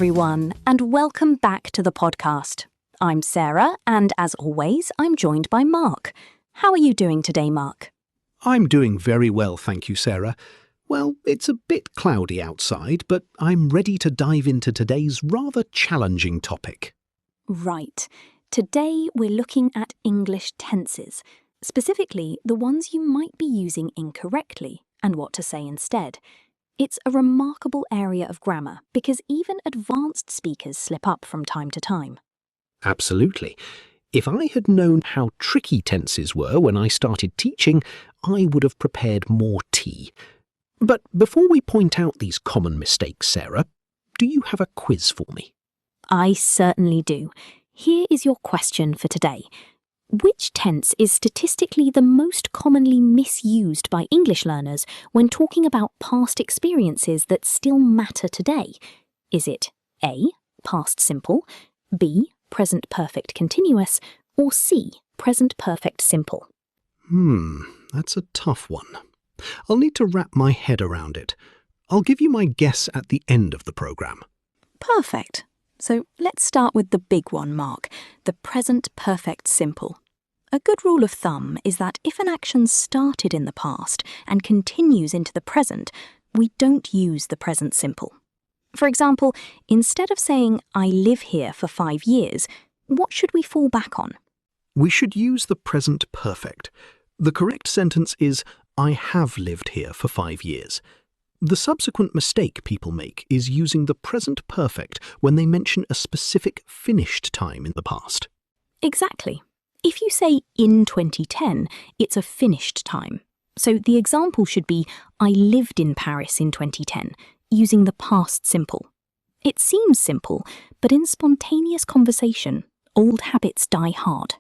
everyone, and welcome back to the podcast. I'm Sarah, and as always, I'm joined by Mark. How are you doing today, Mark? I'm doing very well, thank you, Sarah. Well, it's a bit cloudy outside, but I'm ready to dive into today's rather challenging topic. Right. Today we're looking at English tenses, specifically the ones you might be using incorrectly and what to say instead. It's a remarkable area of grammar because even advanced speakers slip up from time to time. Absolutely. If I had known how tricky tenses were when I started teaching, I would have prepared more tea. But before we point out these common mistakes, Sarah, do you have a quiz for me? I certainly do. Here is your question for today. Which tense is statistically the most commonly misused by English learners when talking about past experiences that still matter today? Is it A, past simple, B, present perfect continuous, or C, present perfect simple? That's a tough one. I'll need to wrap my head around it. I'll give you my guess at the end of the programme. Perfect. So let's start with the big one, Mark, the present perfect simple. A good rule of thumb is that if an action started in the past and continues into the present, we don't use the present simple. For example, instead of saying, I live here for 5 years, what should we fall back on? We should use the present perfect. The correct sentence is, I have lived here for 5 years. The subsequent mistake people make is using the present perfect when they mention a specific finished time in the past. Exactly. If you say in 2010, it's a finished time. So the example should be, I lived in Paris in 2010, using the past simple. It seems simple, but in spontaneous conversation, old habits die hard.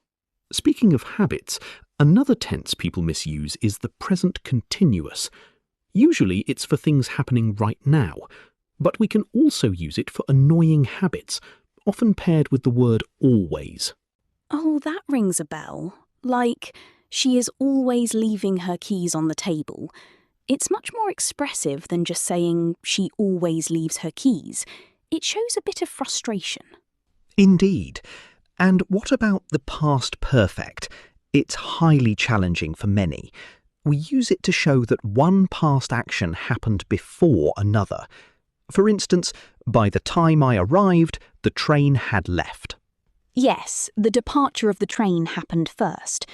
Speaking of habits, another tense people misuse is the present continuous. Usually it's for things happening right now, but we can also use it for annoying habits, often paired with the word always. Oh, that rings a bell. Like, she is always leaving her keys on the table. It's much more expressive than just saying she always leaves her keys. It shows a bit of frustration. Indeed. And what about the past perfect? It's highly challenging for many. We use it to show that one past action happened before another. For instance, by the time I arrived, the train had left. Yes, the departure of the train happened first.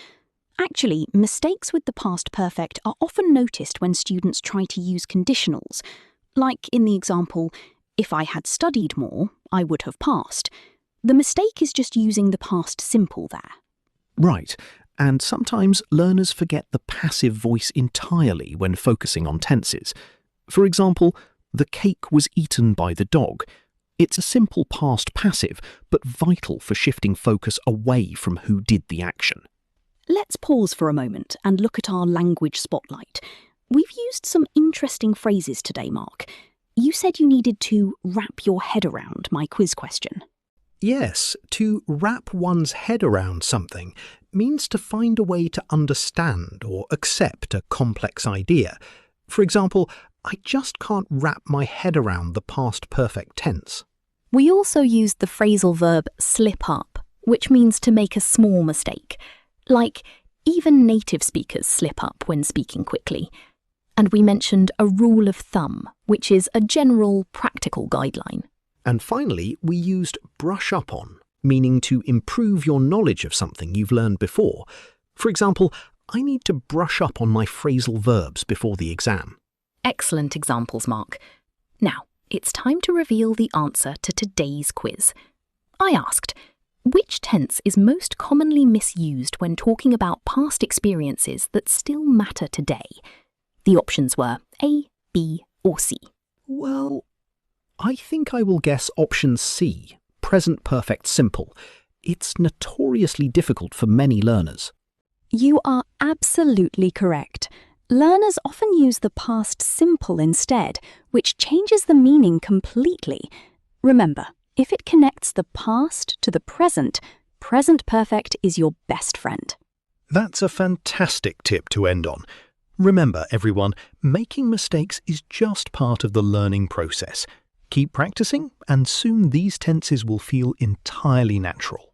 Actually, mistakes with the past perfect are often noticed when students try to use conditionals. Like in the example, if I had studied more, I would have passed. The mistake is just using the past simple there. Right, and sometimes learners forget the passive voice entirely when focusing on tenses. For example, the cake was eaten by the dog. It's a simple past passive, but vital for shifting focus away from who did the action. Let's pause for a moment and look at our language spotlight. We've used some interesting phrases today, Mark. You said you needed to wrap your head around my quiz question. Yes, to wrap one's head around something means to find a way to understand or accept a complex idea. For example, I just can't wrap my head around the past perfect tense. We also used the phrasal verb slip up, which means to make a small mistake. Like, even native speakers slip up when speaking quickly. And we mentioned a rule of thumb, which is a general practical guideline. And finally, we used brush up on, meaning to improve your knowledge of something you've learned before. For example, I need to brush up on my phrasal verbs before the exam. Excellent examples, Mark. Now, it's time to reveal the answer to today's quiz. I asked, which tense is most commonly misused when talking about past experiences that still matter today? The options were A, B, or C. Well, I think I will guess option C, present perfect simple. It's notoriously difficult for many learners. You are absolutely correct. Learners often use the past simple instead, which changes the meaning completely. Remember, if it connects the past to the present, present perfect is your best friend. That's a fantastic tip to end on. Remember, everyone, making mistakes is just part of the learning process. Keep practicing, and soon these tenses will feel entirely natural.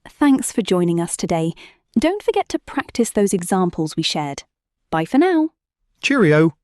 Thanks for joining us today. Don't forget to practice those examples we shared. Bye for now. Cheerio!